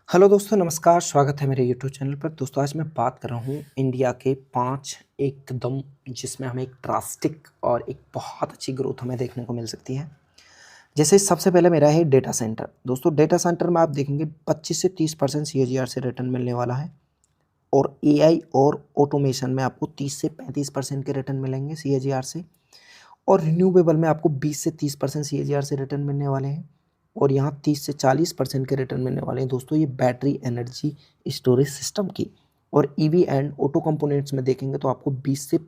Hello दोस्तों, नमस्कार। स्वागत है मेरे यूट्यूब चैनल पर। दोस्तों, आज मैं बात कर रहा हूँ इंडिया के 5 एकदम जिसमें हमें एक ड्रास्टिक और एक बहुत अच्छी ग्रोथ हमें देखने को मिल सकती है। जैसे सबसे पहले मेरा है डेटा सेंटर। दोस्तों, डेटा सेंटर में आप देखेंगे 25 से 30% सीएजीआर से रिटर्न मिलने वाला है और एआई और ऑटोमेशन में आपको 30 से 35% के रिटर्न मिलेंगे सीएजीआर से, और रिन्यूएबल में आपको 20 से 30% सीएजीआर से रिटर्न मिलने वाले हैं और यहाँ 30 से 40% के रिटर्न मिलने वाले हैं। दोस्तों, ये बैटरी एनर्जी स्टोरेज सिस्टम की, और ईवी एंड ऑटो कंपोनेंट्स में देखेंगे तो आपको 20 से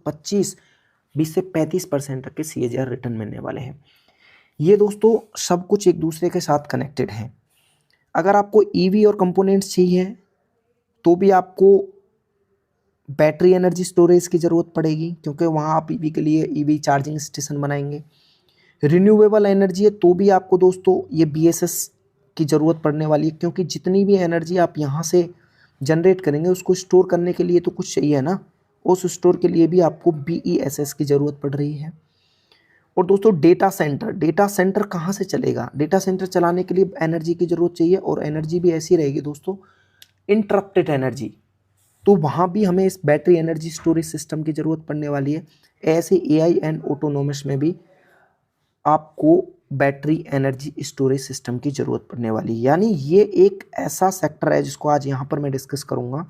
35% तक के सीएजीआर रिटर्न मिलने वाले हैं। ये दोस्तों सब कुछ एक दूसरे के साथ कनेक्टेड हैं। अगर आपको ईवी और कंपोनेंट्स चाहिए तो भी आपको बैटरी एनर्जी स्टोरेज की ज़रूरत पड़ेगी, क्योंकि वहाँ आप ईवी के लिए ईवी चार्जिंग स्टेशन बनाएंगे। रिन्यूएबल एनर्जी है तो भी आपको दोस्तों ये बीएसएस की ज़रूरत पड़ने वाली है, क्योंकि जितनी भी एनर्जी आप यहाँ से जनरेट करेंगे उसको स्टोर करने के लिए तो कुछ चाहिए ना। उस स्टोर के लिए भी आपको बीईएसएस की ज़रूरत पड़ रही है। और दोस्तों, डेटा सेंटर कहाँ से चलेगा? डेटा सेंटर चलाने के लिए एनर्जी की ज़रूरत चाहिए, और एनर्जी भी ऐसी रहेगी दोस्तों, इंटरप्टेड एनर्जी। तो वहाँ भी हमें इस बैटरी एनर्जी स्टोरेज सिस्टम की ज़रूरत पड़ने वाली है। ऐसे एआई एंड ऑटोनोमस में भी आपको बैटरी एनर्जी स्टोरेज सिस्टम की ज़रूरत पड़ने वाली है। यानी ये एक ऐसा सेक्टर है जिसको आज यहाँ पर मैं डिस्कस करूँगा,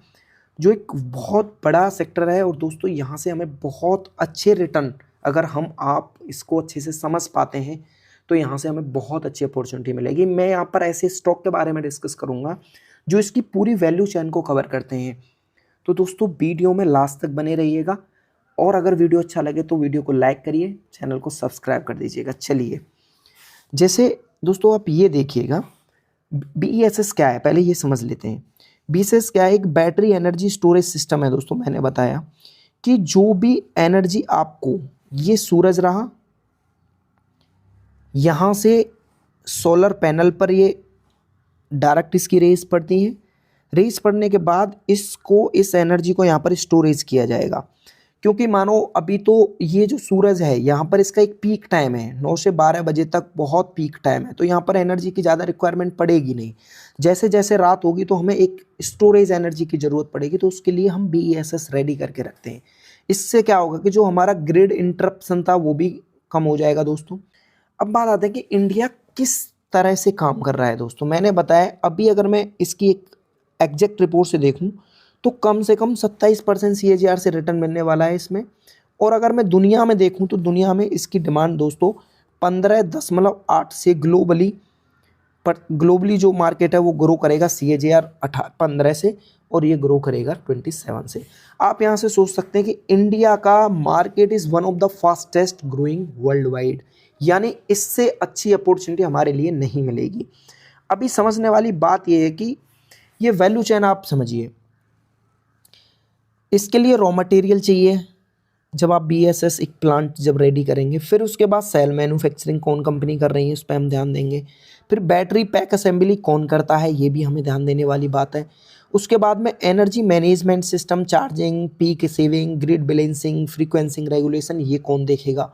जो एक बहुत बड़ा सेक्टर है। और दोस्तों, यहाँ से हमें बहुत अच्छे रिटर्न, अगर हम आप इसको अच्छे से समझ पाते हैं तो यहाँ से हमें बहुत अच्छी अपॉर्चुनिटी मिलेगी। मैं यहाँ पर ऐसे स्टॉक के बारे में डिस्कस करूँगा जो इसकी पूरी वैल्यू चेन को कवर करते हैं। तो दोस्तों, वीडियो में लास्ट तक बने रहिएगा, और अगर वीडियो अच्छा लगे तो वीडियो को लाइक करिए, चैनल को सब्सक्राइब कर दीजिएगा। चलिए, जैसे दोस्तों आप ये देखिएगा, बीईएसएस क्या है पहले ये समझ लेते हैं। बीईएसएस क्या है? एक बैटरी एनर्जी स्टोरेज सिस्टम है। दोस्तों, मैंने बताया कि जो भी एनर्जी आपको, ये सूरज रहा, यहाँ से सोलर पैनल पर ये डायरेक्ट इसकी रेस पड़ती है। रेस पड़ने के बाद इस एनर्जी को यहाँ पर स्टोरेज किया जाएगा, क्योंकि मानो अभी तो ये जो सूरज है यहाँ पर इसका एक पीक टाइम है, 9 से 12 बजे तक बहुत पीक टाइम है, तो यहाँ पर एनर्जी की ज़्यादा रिक्वायरमेंट पड़ेगी नहीं। जैसे जैसे रात होगी तो हमें एक स्टोरेज एनर्जी की ज़रूरत पड़ेगी, तो उसके लिए हम बीईएसएस रेडी करके रखते हैं। इससे क्या होगा कि जो हमारा ग्रिड इंटरप्शन था वो भी कम हो जाएगा। दोस्तों, अब बात आती है कि इंडिया किस तरह से काम कर रहा है। दोस्तों, मैंने बताया अभी, अगर मैं इसकी एक एग्जैक्ट रिपोर्ट से देखूं तो कम से कम 27% सीएजीआर से रिटर्न मिलने वाला है इसमें। और अगर मैं दुनिया में देखूं तो दुनिया में इसकी डिमांड दोस्तों 15.8 से ग्लोबली जो मार्केट है वो ग्रो करेगा सीएजीआर 15 से, और ये ग्रो करेगा 27 से। आप यहाँ से सोच सकते हैं कि इंडिया का market is one of the fastest growing world wide, यानी इससे अच्छी अपॉर्चुनिटी हमारे लिए नहीं मिलेगी। अभी समझने वाली बात यह है कि ये वैल्यू चेन आप समझिए। इसके लिए रॉ मटेरियल चाहिए, जब आप बीएसएस एक प्लांट जब रेडी करेंगे, फिर उसके बाद सेल मैन्युफैक्चरिंग कौन कंपनी कर रही है उस पर हम ध्यान देंगे, फिर बैटरी पैक असेंबली कौन करता है ये भी हमें ध्यान देने वाली बात है। उसके बाद में energy management system, charging, peak saving, grid balancing, frequency regulation, ये कौन देखेगा।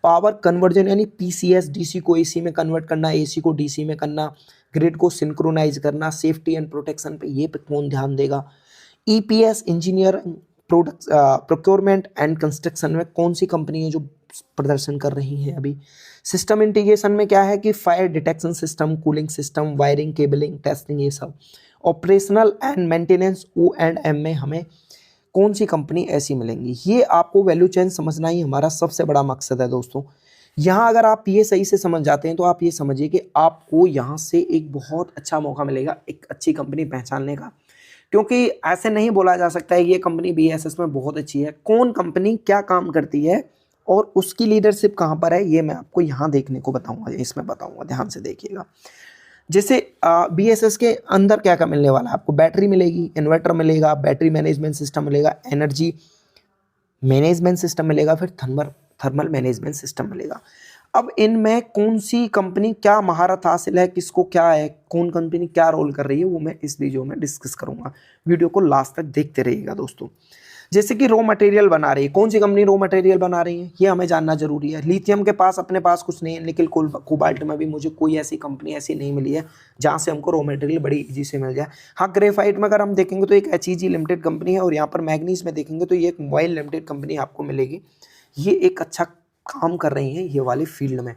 पावर कन्वर्जन यानी पीसीएस, डीसी को एसी में कन्वर्ट करना, एसी को डीसी में करना, ग्रिड को सिंक्रोनाइज करना, सेफ्टी एंड प्रोटेक्शन पे ये पे कौन ध्यान देगा। EPS, engineer product procurement and construction में कौन सी कंपनी है जो प्रदर्शन कर रही हैं अभी। सिस्टम इंटीग्रेशन में क्या है कि fire detection system, cooling system, wiring, cabling, testing, ये सब। Operational and maintenance, O and M में हमें कौन सी कंपनी ऐसी मिलेंगी। ये आपको वैल्यू चेन समझना ही हमारा सबसे बड़ा मकसद है। दोस्तों, यहाँ अगर आप ये सही से समझ जाते हैं तो आप ये समझिए कि आपको यहाँ से एक बहुत अच्छा मौका मिलेगा एक अच्छी कंपनी पहचानने का, क्योंकि ऐसे नहीं बोला जा सकता है कि ये कंपनी बीएसएस में बहुत अच्छी है। कौन कंपनी क्या काम करती है और उसकी लीडरशिप कहाँ पर है, ये मैं आपको यहाँ देखने को बताऊँगा, इसमें बताऊँगा, ध्यान से देखिएगा। जैसे बीएसएस के अंदर क्या क्या मिलने वाला है आपको, बैटरी मिलेगी, इन्वर्टर मिलेगा, बैटरी मैनेजमेंट सिस्टम मिलेगा, एनर्जी मैनेजमेंट सिस्टम मिलेगा, फिर थर्मल मैनेजमेंट सिस्टम मिलेगा। अब इनमें कौन सी कंपनी क्या महारत हासिल है, किसको क्या है, कौन कंपनी क्या रोल कर रही है, वो मैं इस वीडियो में डिस्कस करूंगा। वीडियो को लास्ट तक देखते रहिएगा। दोस्तों, जैसे कि रॉ मटेरियल बना रही है, कौन सी कंपनी रॉ मटेरियल बना रही है ये हमें जानना जरूरी है। लिथियम के पास अपने पास कुछ नहीं है, निकल कोबाल्ट में भी मुझे कोई ऐसी कंपनी ऐसी नहीं मिली है जहाँ से हमको रॉ मटेरियल बड़ी इजी से मिल जाए। हाँ, ग्रेफाइट में अगर हम देखेंगे तो एक HEG लिमिटेड कंपनी है, और यहाँ पर मैग्नीज में देखेंगे तो ये एक मोबाइल लिमिटेड कंपनी आपको मिलेगी। ये एक अच्छा काम कर रही है ये वाली फील्ड में।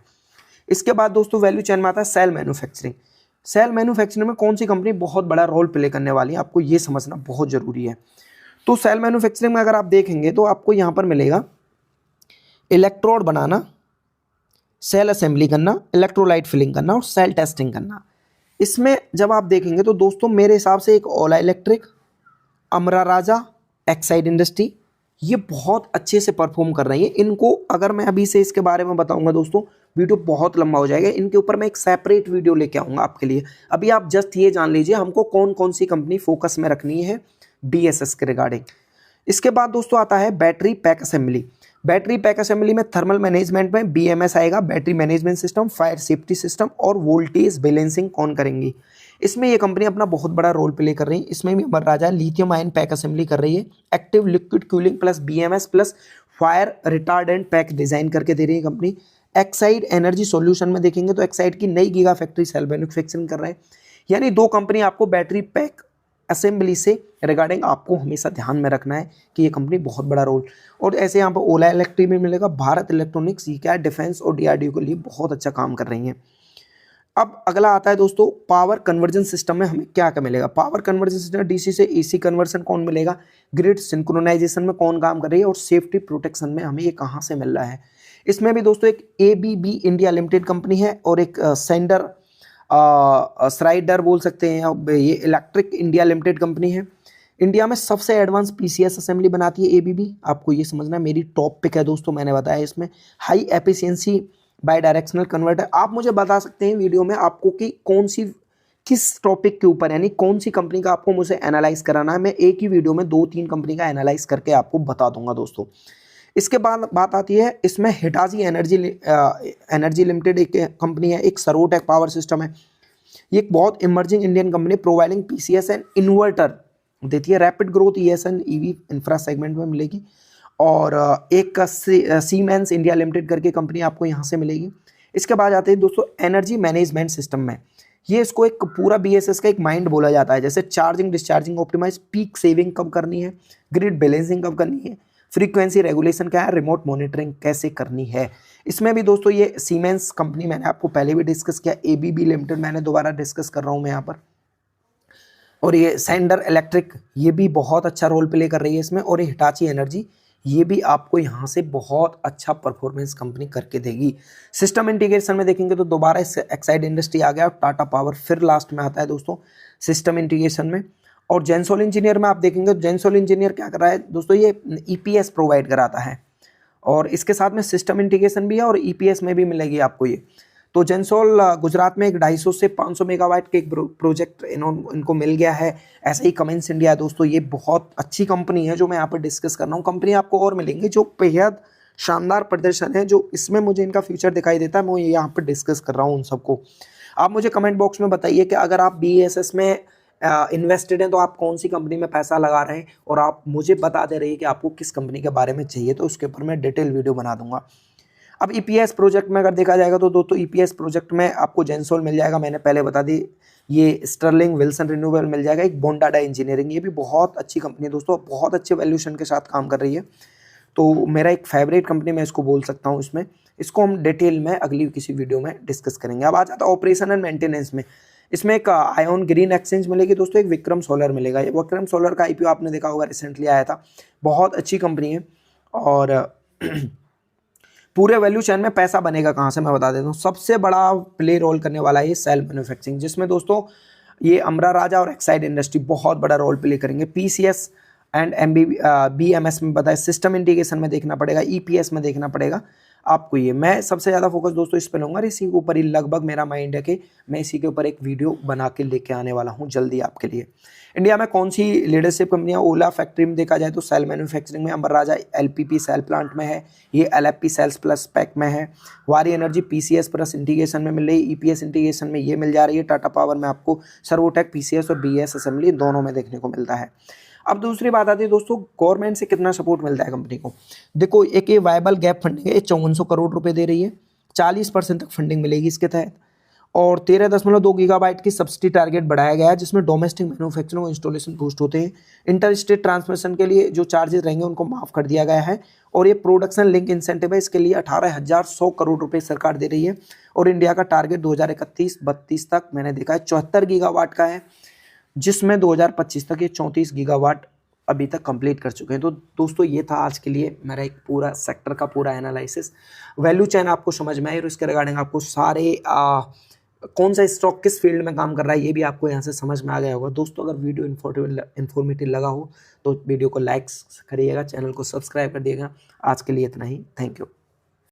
इसके बाद दोस्तों वैल्यू चेन में आता है सेल मैन्युफैक्चरिंग। सेल मैन्युफैक्चरिंग में कौन सी कंपनी बहुत बड़ा रोल प्ले करने वाली है, आपको ये समझना बहुत जरूरी है। तो सेल मैन्युफैक्चरिंग में अगर आप देखेंगे तो आपको यहाँ पर मिलेगा इलेक्ट्रोड बनाना, सेल असेंबली करना, इलेक्ट्रोलाइट फिलिंग करना और सेल टेस्टिंग करना। इसमें जब आप देखेंगे तो दोस्तों मेरे हिसाब से एक ओला इलेक्ट्रिक, अमरा राजा, एक्साइड इंडस्ट्री ये बहुत अच्छे से परफॉर्म कर रही है। इनको अगर मैं अभी से इसके बारे में बताऊंगा दोस्तों वीडियो बहुत लंबा हो जाएगा, इनके ऊपर मैं एक सेपरेट वीडियो लेके आऊँगा आपके लिए। अभी आप जस्ट ये जान लीजिए हमको कौन कौन सी कंपनी फोकस में रखनी है BESS के रिगार्डिंग। इसके बाद दोस्तों आता है battery pack assembly. Battery pack assembly में थर्मल मैनेजमेंट में BMS आएगा, battery management system, fire safety system और वोल्टेज बैलेंसिंग कौन करेंगी। इसमें ये कंपनी अपना बहुत बड़ा रोल प्ले कर रही है। इसमें भी अमर राजा लिथियम आयन पैक असेंबली कर रही है, active liquid cooling plus BMS plus fire retardant pack design करके दे रही है कंपनी। एक्साइड एनर्जी सॉल्यूशन में देखेंगे तो एक्साइड की नई गीगा फैक्ट्री सेल मैन्युफैक्चरिंग कर रहे हैं। यानी दो कंपनी आपको बैटरी पैक असेंबली से रिगार्डिंग आपको हमेशा ध्यान में रखना है कि ये कंपनी बहुत बड़ा रोल। और ऐसे यहाँ पर ओला इलेक्ट्रिक भी मिलेगा, भारत इलेक्ट्रॉनिक्स, ये डिफेंस और DRDO के लिए बहुत अच्छा काम कर रही हैं। अब अगला आता है दोस्तों पावर कन्वर्जन सिस्टम में हमें क्या क्या मिलेगा। पावर कन्वर्जन सिस्टम DC से AC कन्वर्सन कौन मिलेगा, ग्रिड सिंक्रोनाइजेशन में कौन काम कर रही है और सेफ्टी प्रोटेक्शन में हमें ये कहाँ से मिल रहा है। इसमें भी दोस्तों एक ABB इंडिया लिमिटेड कंपनी है और एक सेंडर स्राइडर बोल सकते हैं, ये इलेक्ट्रिक इंडिया लिमिटेड कंपनी है। इंडिया में सबसे एडवांस PCS असेंबली बनाती है ABB, आपको ये समझना मेरी टॉप पिक है दोस्तों, मैंने बताया इसमें high efficiency by directional converter. आप मुझे बता सकते हैं वीडियो में आपको कि कौन सी किस टॉपिक के ऊपर यानी कौन सी कंपनी का आपको मुझे एनालाइज कराना है, मैं एक ही वीडियो में 2-3 कंपनी का एनालाइज करके आपको बता दूंगा दोस्तों। इसके बाद बात आती है इसमें हिटाची एनर्जी लिमिटेड एक कंपनी है, एक सरोटेक पावर सिस्टम है, ये एक बहुत emerging Indian company providing PCS and inverter देती है। Rapid growth ESN EV infra segment में मिलेगी। और एक सीमेंस इंडिया लिमिटेड करके कंपनी आपको यहाँ से मिलेगी। इसके बाद आते हैं दोस्तों एनर्जी मैनेजमेंट सिस्टम में, ये इसको एक पूरा BSS का एक माइंड बोला जाता है, जैसे charging discharging optimise, peak saving कब करनी है, ग्रिड बैलेंसिंग कब करनी है, फ्रीक्वेंसी रेगुलेशन क्या है, रिमोट मॉनिटरिंग कैसे करनी है। इसमें भी दोस्तों ये सीमेंस कंपनी मैंने आपको पहले भी डिस्कस किया, ABB लिमिटेड मैंने दोबारा डिस्कस कर रहा हूँ मैं यहाँ पर, और ये सेंडर इलेक्ट्रिक ये भी बहुत अच्छा रोल प्ले कर रही है इसमें, और ये हिटाची एनर्जी ये भी आपको यहाँ से बहुत अच्छा परफॉर्मेंस कंपनी करके देगी। सिस्टम इंटीग्रेशन में देखेंगे तो दोबारा एक्साइड इंडस्ट्री आ गया और टाटा पावर फिर लास्ट में आता है दोस्तों सिस्टम इंटीग्रेशन में। और जेंसोल इंजीनियर में आप देखेंगे तो जेंसोल इंजीनियर क्या कर रहा है दोस्तों, ये EPS प्रोवाइड कराता है और इसके साथ में सिस्टम इंटीग्रेशन भी है और EPS में भी मिलेगी आपको ये। तो जेंसोल गुजरात में एक 250 से 500 मेगावाट के एक प्रोजेक्ट इनको मिल गया है। ऐसे ही कमेंस इंडिया दोस्तों ये बहुत अच्छी कंपनी है जो मैं यहाँ पर डिस्कस कर रहा हूँ। कंपनी आपको और मिलेंगी जो बेहद शानदार प्रदर्शन है, जो इसमें मुझे इनका फ्यूचर दिखाई देता है, मैं यहाँ पर डिस्कस कर रहा हूँ उन सबको। आप मुझे कमेंट बॉक्स में बताइए कि अगर आप BESS में इन्वेस्टेड हैं तो आप कौन सी कंपनी में पैसा लगा रहे हैं, और आप मुझे बता दे रही है कि आपको किस कंपनी के बारे में चाहिए, तो उसके ऊपर मैं डिटेल वीडियो बना दूंगा। अब EPS प्रोजेक्ट में अगर देखा जाएगा तो दोस्तों EPS प्रोजेक्ट में आपको जेंसोल मिल जाएगा, मैंने पहले बता दी, ये स्टर्लिंग विल्सन रिन्यूएबल मिल जाएगा, एक बोंडाडा इंजीनियरिंग, ये भी बहुत अच्छी कंपनी है दोस्तों, बहुत अच्छे वैल्यूएशन के साथ काम कर रही है। तो मेरा एक फेवरेट कंपनी मैं इसको बोल सकता हूँ इसमें, इसको हम डिटेल में अगली किसी वीडियो में डिस्कस करेंगे। अब आ जाता है ऑपरेशन एंड मेंटेनेंस में, इसमें एक आयोन ग्रीन एक्सचेंज मिलेगी दोस्तों, एक विक्रम सोलर मिलेगा। ये विक्रम सोलर का IPO आपने देखा होगा, रिसेंटली आया था, बहुत अच्छी कंपनी है। और पूरे वैल्यू चेन में पैसा बनेगा कहाँ से मैं बता देता हूँ। सबसे बड़ा प्ले रोल करने वाला है ये सेल मैन्युफैक्चरिंग, जिसमें दोस्तों ये अमरा राजा और एक्साइड इंडस्ट्री बहुत बड़ा रोल प्ले करेंगे। PCS एंड BMS में बताया, सिस्टम इंटीग्रेशन में देखना पड़ेगा, EPS में देखना पड़ेगा आपको। ये मैं सबसे ज़्यादा फोकस दोस्तों इस पर लूँगा, इसी के ऊपर ही लगभग मेरा माइंड है कि मैं इसी के ऊपर एक वीडियो बना के लेके आने वाला हूँ जल्दी आपके लिए। इंडिया में कौन सी लीडरशिप कंपनियां, ओला फैक्ट्री में देखा जाए तो सेल मैन्युफैक्चरिंग में अमर राजा LPP सेल प्लांट में है, ये LFP सेल्स प्लस पैक में है। वारी एनर्जी PCS प्लस इंटीग्रेशन में मिल रही है, EPS इंटीग्रेशन में ये मिल जा रही है। टाटा पावर में आपको सर्वोटेक PCS और BESS असेंबली दोनों में देखने को मिलता है। अब दूसरी बात आती है दोस्तों, गवर्नमेंट से कितना सपोर्ट मिलता है कंपनी को। देखो, एक ये वायबल गैप फंडिंग है, 5400 करोड़ रुपए दे रही है, 40% तक फंडिंग मिलेगी इसके तहत, और 13.2 गीगाबाइट की सब्सिडी टारगेट बढ़ाया गया है, जिसमें डोमेस्टिक मैन्युफैक्चरिंग और इंस्टॉलेशन बूस्ट होते हैं। इंटर स्टेट ट्रांसमिशन के लिए जो चार्जेस रहेंगे उनको माफ कर दिया गया है, और ये प्रोडक्शन लिंक इंसेंटिव है, इसके लिए 18,100 करोड़ रुपए सरकार दे रही है। और इंडिया का टारगेट 2031-32 तक मैंने देखा है 74 गीगावाट का है, जिसमें 2025 तक ये 34 गीगावाट अभी तक कंप्लीट कर चुके हैं। तो दोस्तों, ये था आज के लिए मेरा एक पूरा सेक्टर का पूरा एनालिसिस। वैल्यू चेन आपको समझ में आई, और इसके रिगार्डिंग आपको सारे कौन सा स्टॉक किस फील्ड में काम कर रहा है ये भी आपको यहाँ से समझ में आ गया होगा। दोस्तों, अगर वीडियो इन्फॉर्मेटिव लगा हो तो वीडियो को लाइक करिएगा, चैनल को सब्सक्राइब कर दिएगा। आज के लिए इतना ही, थैंक यू।